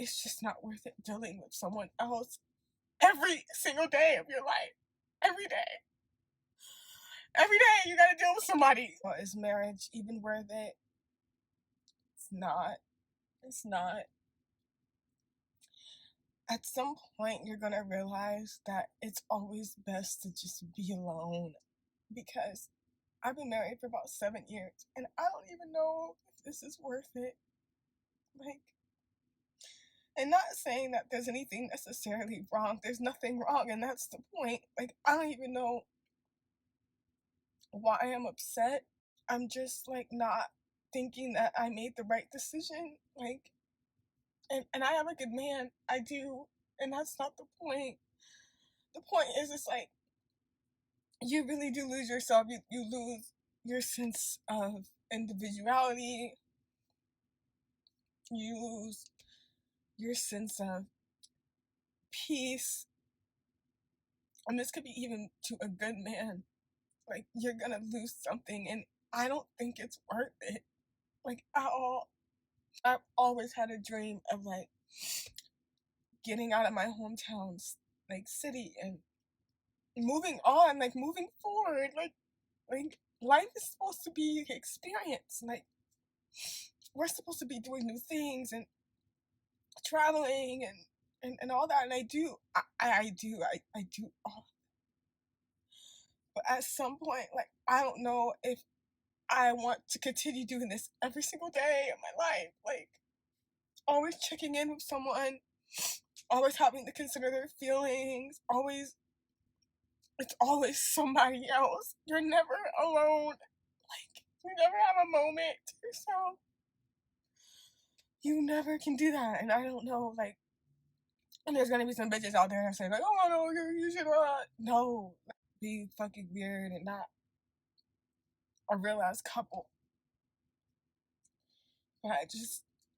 it's just not worth it dealing with someone else every single day of your life. Every day. Every day you gotta deal with somebody. Well, is marriage even worth it? It's not. It's not. At some point, you're gonna realize that it's always best to just be alone. Because I've been married for about 7 years, and I don't even know if this is worth it. Like, and not saying that there's anything necessarily wrong. There's nothing wrong, and that's the point. Like, I don't even know why I'm upset. I'm just like not thinking that I made the right decision. Like, and I am a good man. I do, and that's not the point. The point is, it's like you really do lose yourself. You lose your sense of individuality. You lose your sense of peace. And this could be even to a good man. Like, you're gonna lose something, and I don't think it's worth it. Like, at all. I've always had a dream of, like, getting out of my hometown, like, city, and moving on, like, moving forward. Like, life is supposed to be an experience. Like, we're supposed to be doing new things and traveling and all that. And I do all. But at some point, like, I don't know if I want to continue doing this every single day of my life. Like, always checking in with someone, always having to consider their feelings, it's always somebody else. You're never alone. Like, you never have a moment to yourself. You never can do that. And I don't know, like, and there's gonna be some bitches out there that say, like, oh no, you should no, be fucking weird and not a real ass couple. But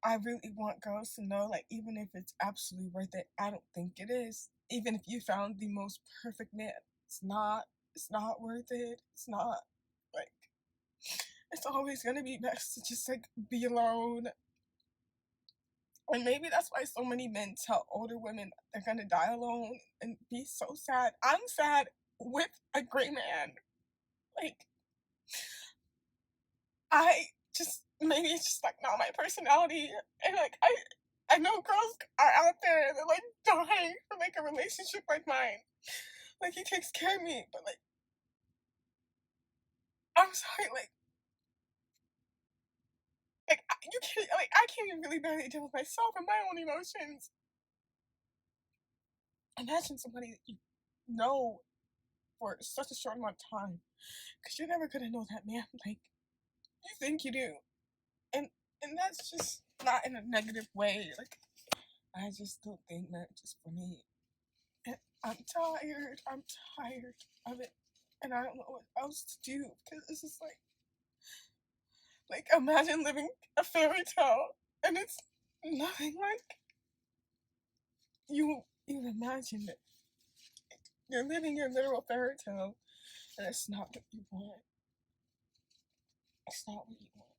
I really want girls to know, like, even if it's absolutely worth it, I don't think it is. Even if you found the most perfect man, it's not worth it. It's not. Like, it's always gonna be best to just, like, be alone. And maybe that's why so many men tell older women they're gonna die alone and be so sad. I'm sad with a great man. Like, maybe it's just, like, not my personality. And, like, I know girls are out there and they're, like, dying for, like, a relationship like mine. Like, he takes care of me, but, like, I'm sorry, you can't, like, I can't even really barely deal with myself and my own emotions. Imagine somebody that you know for such a short amount of time, because you're never gonna know that man like you think you do, and that's just not in a negative way. Like, I just don't think that just for me. And I'm tired. I'm tired of it, and I don't know what else to do because this is like imagine living a fairy tale, and it's nothing like you imagine it. You're living your literal fairy tale, and it's not what you want. It's not what you want.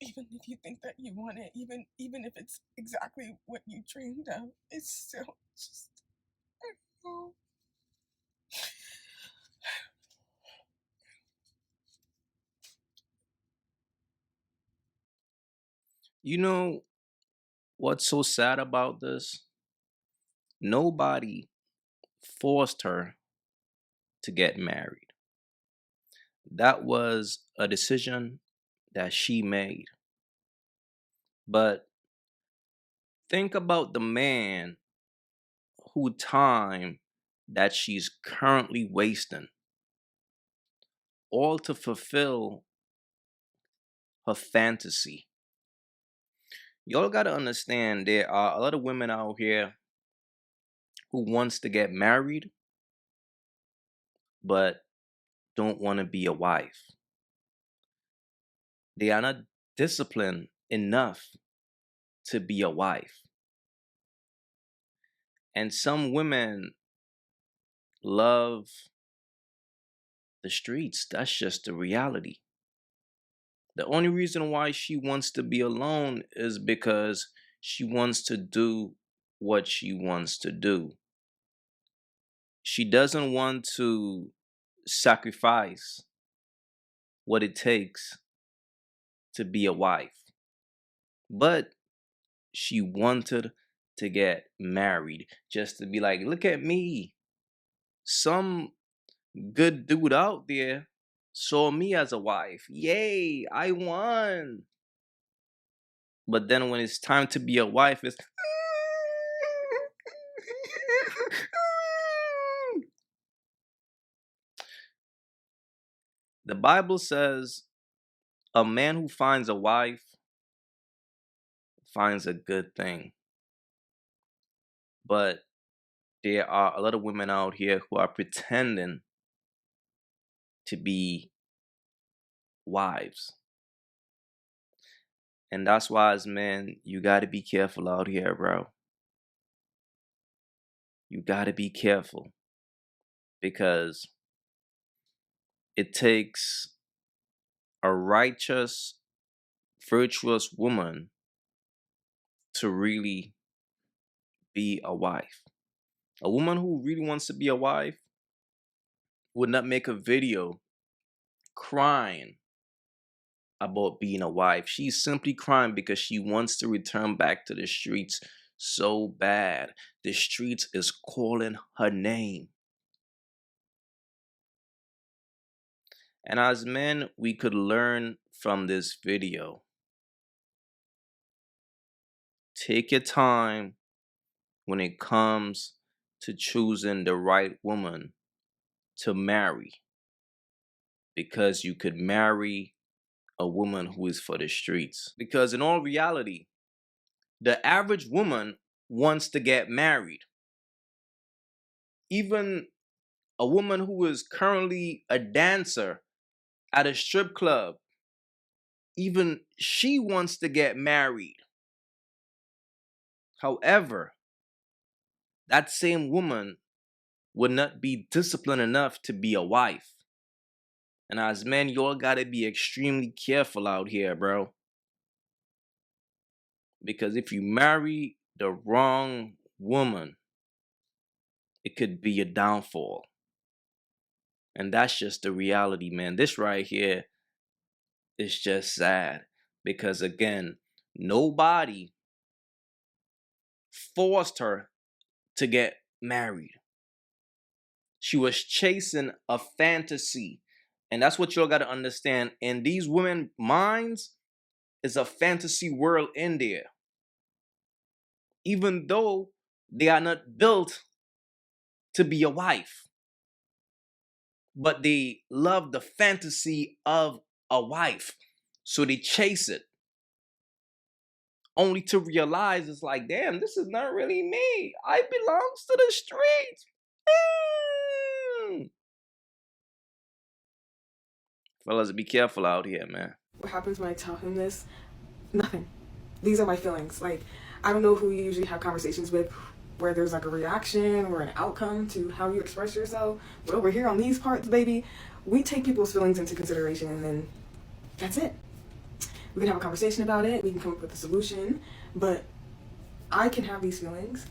Even if you think that you want it, even if it's exactly what you dreamed of, it's still just, I don't know. You know what's so sad about this? Nobody forced her to get married. That was a decision that she made. But think about the man who time that she's currently wasting, all to fulfill her fantasy. Y'all gotta understand there are a lot of women out here who wants to get married but don't want to be a wife. They are not disciplined enough to be a wife. And some women love the streets. That's just the reality. The only reason why she wants to be alone is because She wants to do what she wants to do. She doesn't want to sacrifice what it takes to be a wife, but she wanted to get married just to be like, look at me. Some good dude out there saw me as a wife. Yay, I won. But then when it's time to be a wife, it's the Bible says a man who finds a wife finds a good thing. But there are a lot of women out here who are pretending to be wives. And that's why, as men, you got to be careful out here, bro. You got to be careful because it takes a righteous, virtuous woman to really be a wife. A woman who really wants to be a wife would not make a video crying about being a wife. She's simply crying because she wants to return back to the streets so bad. The streets is calling her name. And as men, we could learn from this video. Take your time when it comes to choosing the right woman to marry, because you could marry a woman who is for the streets. Because in all reality, the average woman wants to get married. Even a woman who is currently a dancer at a strip club, even she wants to get married. However, that same woman would not be disciplined enough to be a wife. And as men, you all gotta be extremely careful out here, bro. Because if you marry the wrong woman, it could be a downfall. And that's just the reality, man. This right here is just sad. Because again, nobody forced her to get married. She was chasing a fantasy. And that's what y'all gotta understand. In these women minds is a fantasy world in there. Even though they are not built to be a wife, but they love the fantasy of a wife, so they chase it, only to realize it's like, damn, this is not really me. I belongs to the streets. Fellas, be careful out here, man. What happens when I tell him this? Nothing. These are my feelings. Like, I don't know who you usually have conversations with where there's like a reaction or an outcome to how you express yourself. But over here on these parts, baby, we take people's feelings into consideration and then that's it. We can have a conversation about it. We can come up with a solution. But I can have these feelings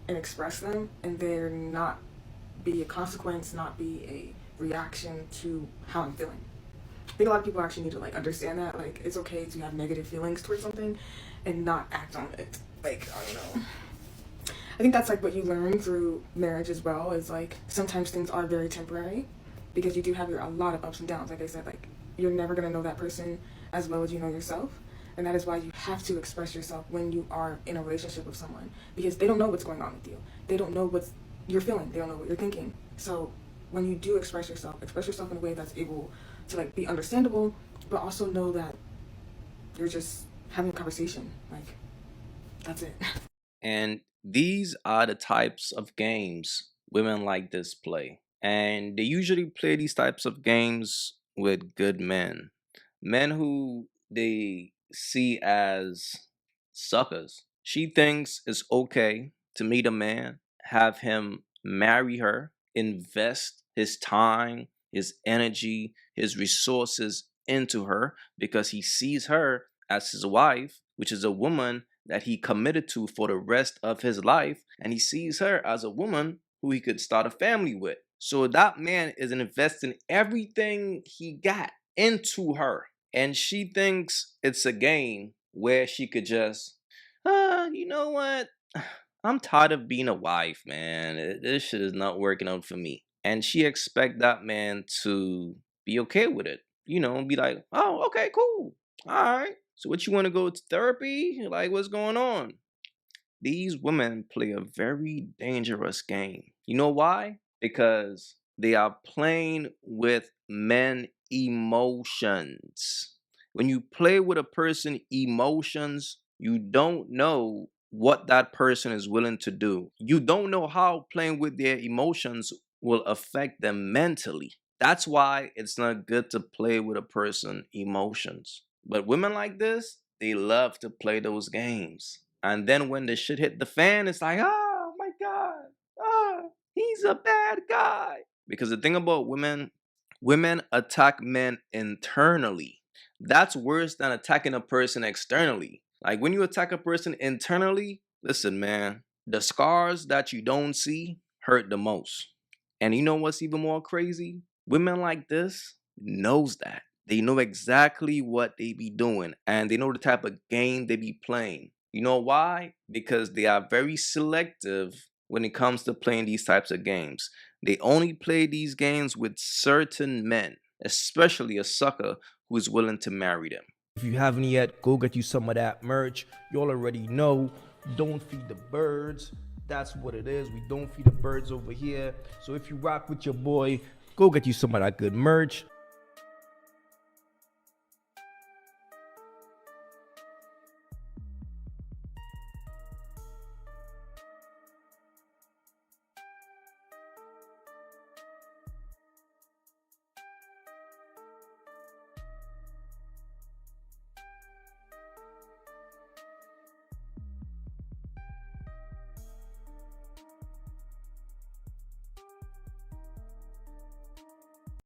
and express them and there not be a consequence, not be a reaction to how I'm feeling. I think a lot of people actually need to like understand that. Like, it's okay to have negative feelings towards something and not act on it. Like, I don't know. I think that's like what you learn through marriage as well, is like sometimes things are very temporary because you do have a lot of ups and downs. Like I said, like you're never gonna know that person as well as you know yourself. And that is why you have to express yourself when you are in a relationship with someone, because they don't know what's going on with you. They don't know what you're feeling. They don't know what you're thinking. So when you do express yourself in a way that's able to like be understandable, but also know that you're just having a conversation. Like, that's it. And these are the types of games women like this play. And they usually play these types of games with good men. Men who they see as suckers. She thinks it's okay to meet a man, have him marry her, invest his time, his energy, his resources into her because he sees her as his wife, which is a woman that he committed to for the rest of his life, and he sees her as a woman who he could start a family with. So that man is investing everything he got into her, and she thinks it's a game where she could just, you know what? I'm tired of being a wife, man. This shit is not working out for me. And she expect that man to be okay with it. You know, be like, oh, okay, cool. All right. So what you want to go to therapy? Like, what's going on? These women play a very dangerous game. You know why? Because they are playing with men emotions. When you play with a person emotions, you don't know what that person is willing to do. You don't know how playing with their emotions will affect them mentally. That's why it's not good to play with a person emotions. But women like this, they love to play those games. And then when the shit hit the fan, it's like, oh my God, ah, he's a bad guy. Because the thing about women, women attack men internally. That's worse than attacking a person externally. Like when you attack a person internally, listen, man, the scars that you don't see hurt the most. And you know what's even more crazy? Women like this knows that. They know exactly what they be doing and they know the type of game they be playing. You know why? Because they are very selective when it comes to playing these types of games. They only play these games with certain men, especially a sucker who is willing to marry them. If you haven't yet, go get you some of that merch. You all already know. Don't feed the birds. That's what it is. We don't feed the birds over here. So if you rock with your boy, go get you some of that good merch.